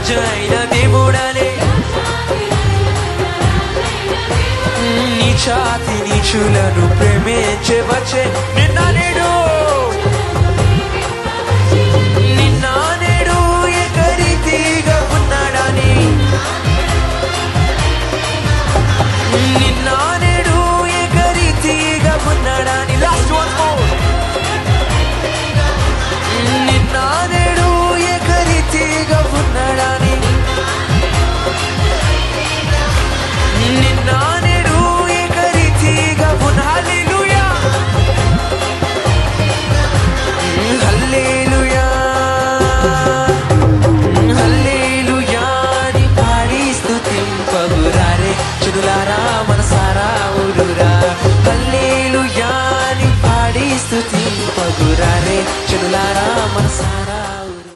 రాజైన దేవుడనే నీచాతి నీచులను ప్రేమించవచ్చే నిన్న నేడు ఏకరీతిగా ఉన్నాడని నిన్న నేడు ఏకరీతిగా ఉన్నాడని లాస్ట్ వన్ మోర్ నిన్న నేడు ఏకరీతిగా ఉన్నాడని నిన్న నేడు ఏకరీతిగా ఉన్న హల్లెలూయా హల్లెలూయా